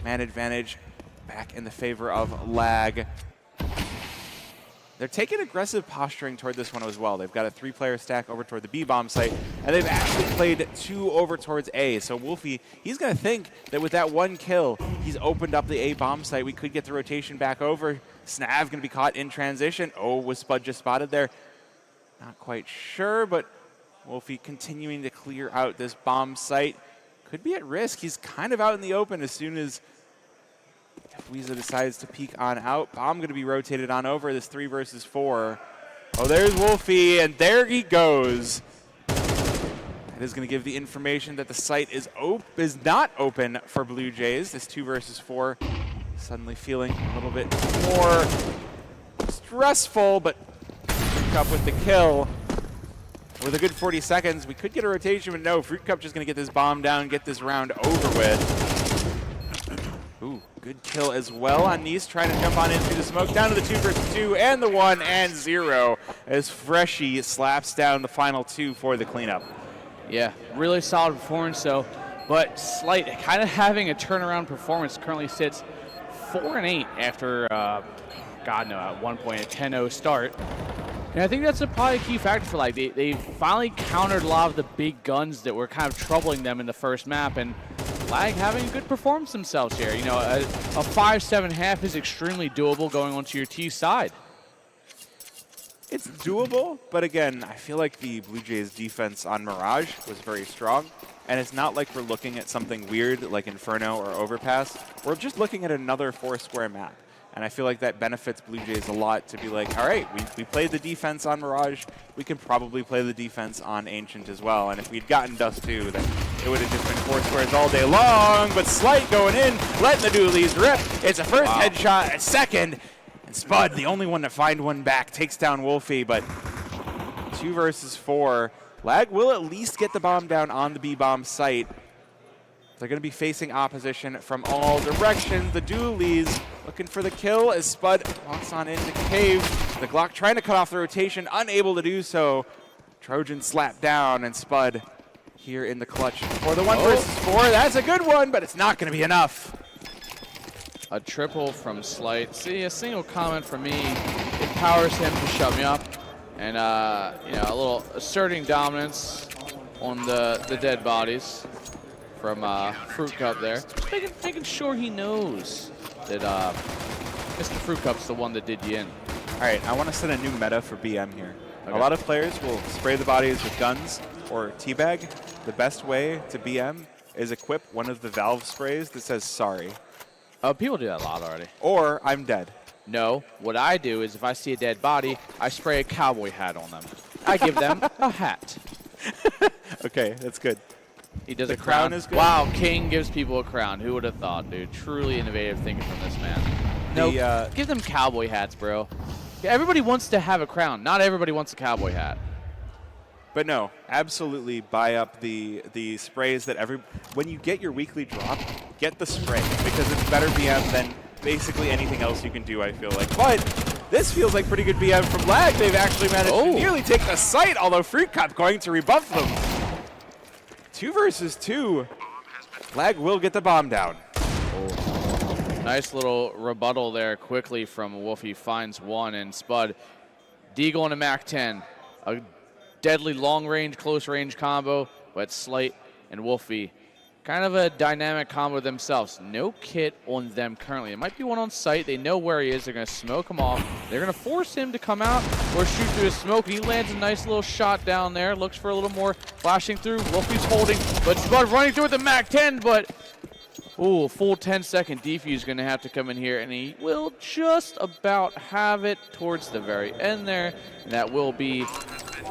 Man advantage back in the favor of Lag. They're taking aggressive posturing toward this one as well. They've got a 3-player stack over toward the B-bomb site, and they've actually played 2 over towards A. So Wolfie, he's going to think that with that 1 kill, he's opened up the A-bomb site. We could get the rotation back over. Snav going to be caught in transition. Oh, was Spud just spotted there? Not quite sure, but Wolfie continuing to clear out this bomb site. Could be at risk. He's kind of out in the open as soon as Weeza decides to peek on out. Bomb going to be rotated on over this 3 versus 4. Oh, there's Wolfie, and there he goes. That is going to give the information that the site is not open for Bluejays. This 2 versus 4 suddenly feeling a little bit more stressful, but Fruit Cup with the kill. With a good 40 seconds, we could get a rotation, but no, Fruit Cup just going to get this bomb down, get this round over with. Ooh, good kill as well on Nice, trying to jump on in through the smoke, down to the 2 versus 2, and the 1 and 0 as Freshie slaps down the final 2 for the cleanup. Yeah, really solid performance though, but Slight kind of having a turnaround performance. Currently sits 4-8 after, God no, at one point a 10-0 start. And I think that's probably a key factor for Lag. They finally countered a lot of the big guns that were kind of troubling them in the first map, and Lag having a good performance themselves here. You know, a 5-7 half is extremely doable going onto your T side. It's doable, but again, I feel like the Bluejays defense on Mirage was very strong, and it's not like we're looking at something weird like Inferno or Overpass. We're just looking at another 4-square map. And I feel like that benefits Bluejays a lot to be like, all right, we played the defense on Mirage. We can probably play the defense on Ancient as well. And if we'd gotten Dust 2, then it would have just been 4 squares all day long. But Slight going in, letting the dualies rip. It's a first headshot, a second. And Spud, the only one to find one back, takes down Wolfie. But 2 versus 4. Lag will at least get the bomb down on the B-bomb site. They're going to be facing opposition from all directions. The dualies looking for the kill as Spud walks on into Cave. The Glock trying to cut off the rotation, unable to do so. Trojan slapped down, and Spud here in the clutch for the 1 versus 4. That's a good one, but it's not going to be enough. A triple from Slight. See, a single comment from me empowers him to shut me up. And, you know, a little asserting dominance on the dead bodies from Fruit Cup there. Just making sure he knows that Mr. Fruit Cup's the one that did you in. All right, I want to set a new meta for BM here. Okay. A lot of players will spray the bodies with guns or teabag. The best way to BM is equip one of the valve sprays that says sorry. People do that a lot already. Or I'm dead. No, what I do is if I see a dead body, I spray a cowboy hat on them. I give them a hat. Okay, that's good. He does The a crown. crown is good? Wow, King gives people a crown. Who would have thought, dude? Truly innovative thinking from this man. No, give them cowboy hats, bro. Everybody wants to have a crown. Not everybody wants a cowboy hat. But no, absolutely buy up the sprays that when you get your weekly drop, get the spray because it's better BM than basically anything else you can do, I feel like. But this feels like pretty good BM from Lag. They've actually managed to nearly take the site, although Fruit Cup going to rebuff them. 2 versus 2. Lag will get the bomb down. Nice little rebuttal there quickly from Wolfie. Finds one, and Spud. Deagle and a MAC-10. A deadly long-range, close-range combo, but Slight and Wolfie. Kind of a dynamic combo themselves. No kit on them currently. It might be one on site. They know where he is. They're going to smoke him off. They're going to force him to come out or shoot through his smoke. He lands a nice little shot down there. Looks for a little more flashing through. Wolfie's holding, but Spud running through with the MAC-10, but ooh, full 10-second defuse going to have to come in here, and he will just about have it towards the very end there, and that will be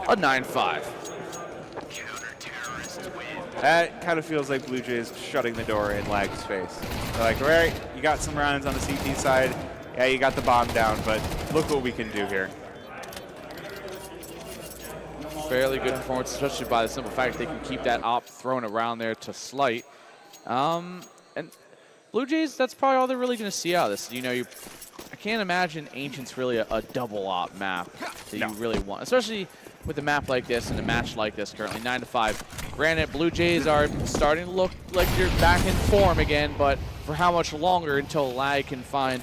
a 9-5. That kind of feels like Bluejays shutting the door in Lag's face. They're like, all right, you got some rounds on the CT side. Yeah, you got the bomb down, but look what we can do here. Fairly good performance, especially by the simple fact they can keep that op thrown around there to Slight. And Bluejays, that's probably all they're really going to see out of this. You know, I can't imagine Ancient's really a double op map that you really want, especially with a map like this and a match like this currently, 9-5. Granted, Bluejays are starting to look like they're back in form again, but for how much longer until Lag can find,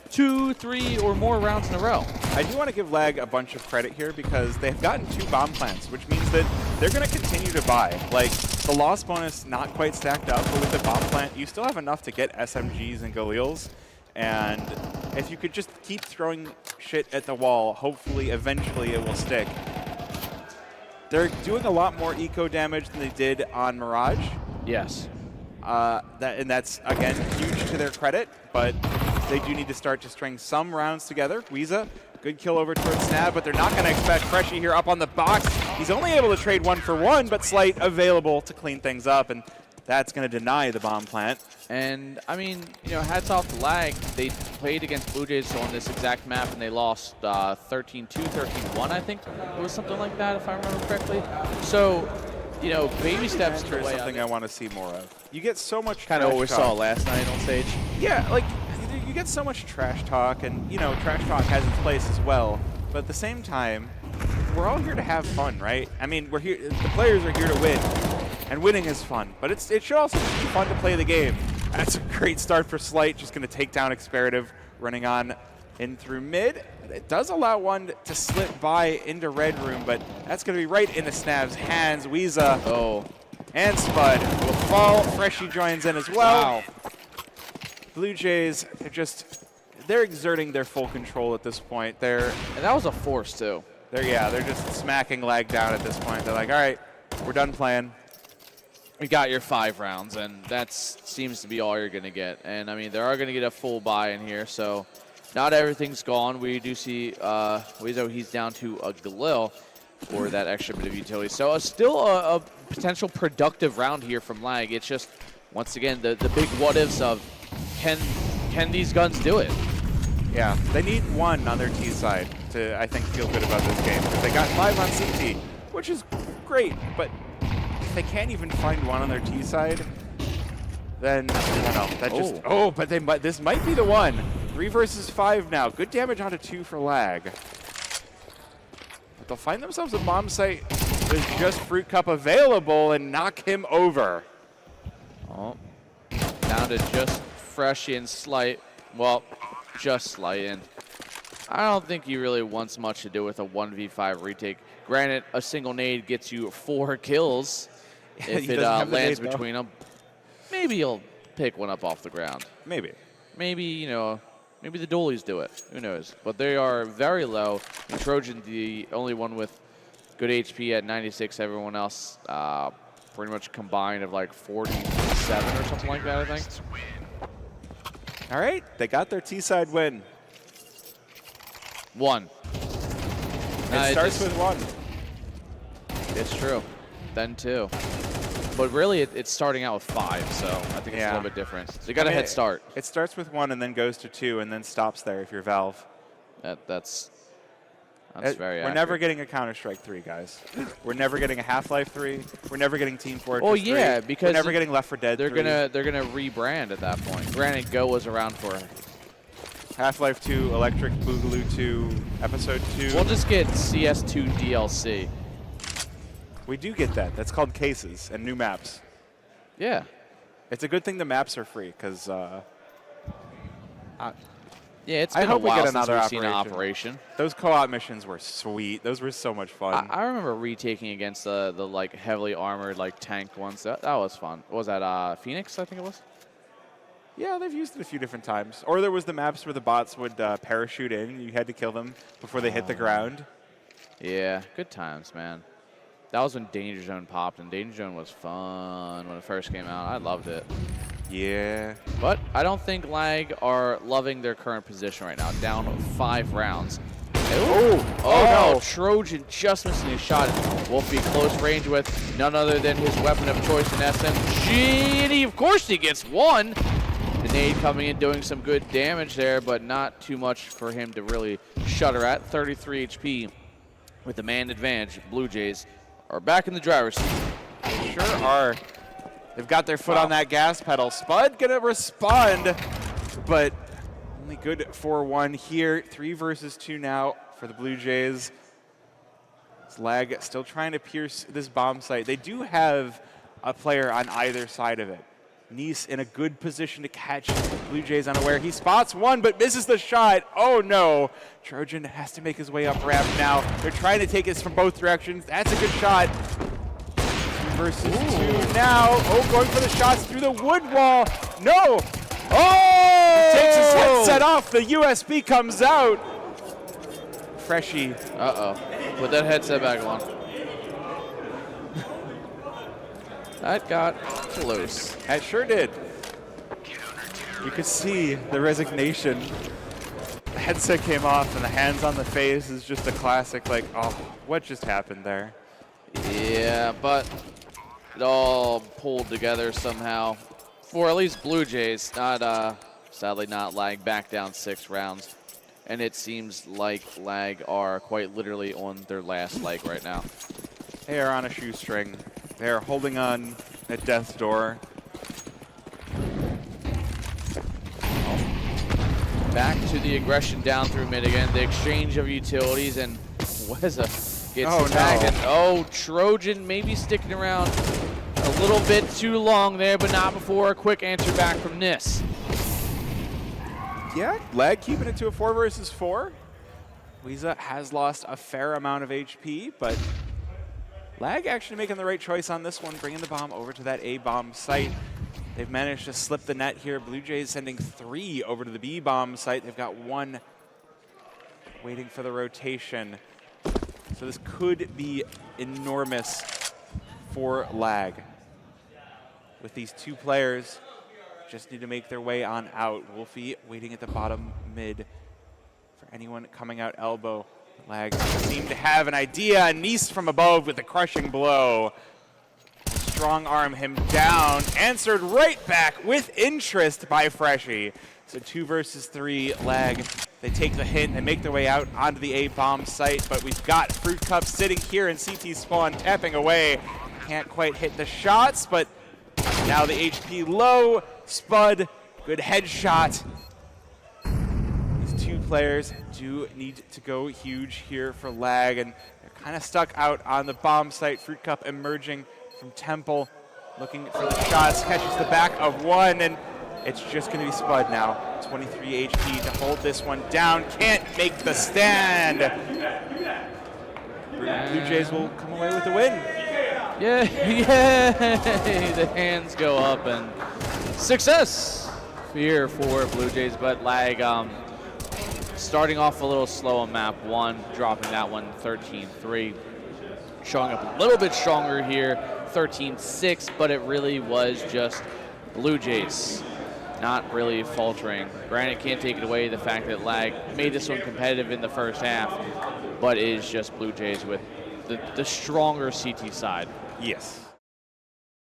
2, 3, or more rounds in a row? I do want to give Lag a bunch of credit here because they've gotten 2 bomb plants, which means that they're going to continue to buy. Like, the loss bonus not quite stacked up, but with the bomb plant, you still have enough to get SMGs and Galils. And if you could just keep throwing shit at the wall, hopefully, eventually it will stick. They're doing a lot more eco damage than they did on Mirage. Yes. And that's, again, huge to their credit, but they do need to start to string some rounds together. Weeza, good kill over towards Snav, but they're not going to expect Freshie here up on the box. He's only able to trade 1 for 1, but Slight available to clean things up, and that's going to deny the bomb plant. And, I mean, hats off to Lag. They played against Bluejays on this exact map, and they lost 13-2, 13-1, I think. It was something like that, if I remember correctly. So, baby steps to the way something I want to see more of. You get so much kind of what we saw last night on stage. Yeah, like, you get so much trash talk, and, trash talk has its place as well. But at the same time, we're all here to have fun, right? I mean, we're here. The players are here to win. And winning is fun, but it should also be fun to play the game. That's a great start for Slight, just going to take down Experative, running on in through mid. It does allow one to slip by into Red Room, but that's going to be right in the Snav's hands. Weeza and Spud will fall. Freshie joins in as well. Wow. Bluejays, they're exerting their full control at this point. And that was a force, too. They're just smacking Lag down at this point. They're like, all right, we're done playing. We got your 5 rounds, and that seems to be all you're going to get. And, I mean, they are going to get a full buy in here, so not everything's gone. We do see Weezo, he's down to a Galil for that extra bit of utility. So still a potential productive round here from Lag. It's just, once again, the big what-ifs of can these guns do it? Yeah, they need 1 on their T side to, I think, feel good about this game. Because they got 5 on CT, which is great, but if they can't even find 1 on their T side, then I don't know. But this might be the one. 3 versus 5 now. Good damage onto 2 for Lag. But they'll find themselves a bomb site with just Fruit Cup available and knock him over. Oh, down to just Fresh and Slight. Well, just Slight, and I don't think he really wants much to do with a 1v5 retake. Granted, a single nade gets you 4 kills if it lands between them. Maybe he'll pick one up off the ground. Maybe, maybe the Doolies do it. Who knows? But they are very low. And Trojan, the only one with good HP at 96. Everyone else pretty much combined of like 47 or something like that, I think. All right, they got their T-side win. 1. It starts with 1. It's true. Then 2. But really, it's starting out with 5, so I think it's a little bit different. They got a head start. It starts with 1 and then goes to 2 and then stops there if you're Valve. That's very accurate. We're never getting a Counter-Strike 3, guys. We're never getting a Half-Life 3. We're never getting Team Fortress 3. Oh yeah, because we're never getting Left 4 Dead 3. They're gonna rebrand at that point. Granted, Go was around for Half-Life 2, Electric Boogaloo 2, Episode 2. We'll just get CS2 DLC. We do get that. That's called cases and new maps. Yeah. It's a good thing the maps are free, because yeah, it's been a hope we while get since another we've seen an operation. those co-op missions were sweet. Those were so much fun. I remember retaking against the like heavily armored like tank ones. That was fun. What was that Phoenix? I think it was. Yeah, they've used it a few different times. Or there was the maps where the bots would parachute in. You had to kill them before they hit the ground. Yeah, good times, man. That was when Danger Zone popped, and Danger Zone was fun when it first came out. I loved it. Yeah. But I don't think Lag are loving their current position right now. Down 5 rounds. Oh, no. Trojan just missing his shot. Wolfie close range with none other than his weapon of choice in SMG. And he, of course, he gets 1. The nade coming in doing some good damage there, but not too much for him to really shudder at. 33 HP with the man advantage. Blue Jays are back in the driver's seat. They sure are. They've got their foot on that gas pedal. Spud gonna respond, but only good for 1 here. 3 versus 2 now for the Blue Jays. Lag still trying to pierce this bomb site. They do have a player on either side of it. Nice in a good position to catch Blue Jays unaware. He spots 1, but misses the shot. Oh no. Trojan has to make his way up ramp now. They're trying to take this from both directions. That's a good shot. 2 versus 2 now. Oh, going for the shots through the wood wall. No. Oh! Takes his headset off. The USB comes out. Freshie. Uh-oh. Put that headset back on. That got close. That sure did. You could see the resignation. The headset came off and the hands on the face is just a classic, like, oh, what just happened there? Yeah, but it all pulled together somehow for at least Blue Jays. Not, sadly not Lag, back down 6 rounds. And it seems like Lag are quite literally on their last leg right now. They are on a shoestring. They are holding on at death's door. Back to the aggression down through mid again. The exchange of utilities, and Weza gets tagged. And Trojan maybe sticking around a little bit too long there, but not before a quick answer back from Nis. Yeah, Lag keeping it to a 4 versus 4. Weza has lost a fair amount of HP, but Lag actually making the right choice on this one, bringing the bomb over to that A-bomb site. They've managed to slip the net here. Blue Jays sending 3 over to the B-bomb site. They've got 1 waiting for the rotation. So this could be enormous for Lag. With these 2 players, just need to make their way on out. Wolfie waiting at the bottom mid for anyone coming out elbow. Lag seem to have an idea. Nice from above with the crushing blow. Strong arm him down. Answered right back with interest by Freshie. So 2 versus 3, Lag. They take the hit and make their way out onto the A-bomb site, but we've got Fruit Cup sitting here in CT spawn, tapping away. Can't quite hit the shots, but now the HP low. Spud, good headshot. These 2 players do need to go huge here for Lag, and they're kind of stuck out on the bomb site. Fruit Cup emerging from Temple, looking for the shots, catches the back of 1, and it's just going to be Spud now. 23 HP to hold this one down. Can't make the stand. Blue Jays will come away with the win. Yeah, yeah. The hands go up, and success here for Blue Jays, but Lag starting off a little slow on map 1, dropping that one 13-3. Showing up a little bit stronger here 13-6, but it really was just Bluejays not really faltering. Granted, can't take it away the fact that Lag made this one competitive in the first half, but it is just Bluejays with the stronger CT side. Yes.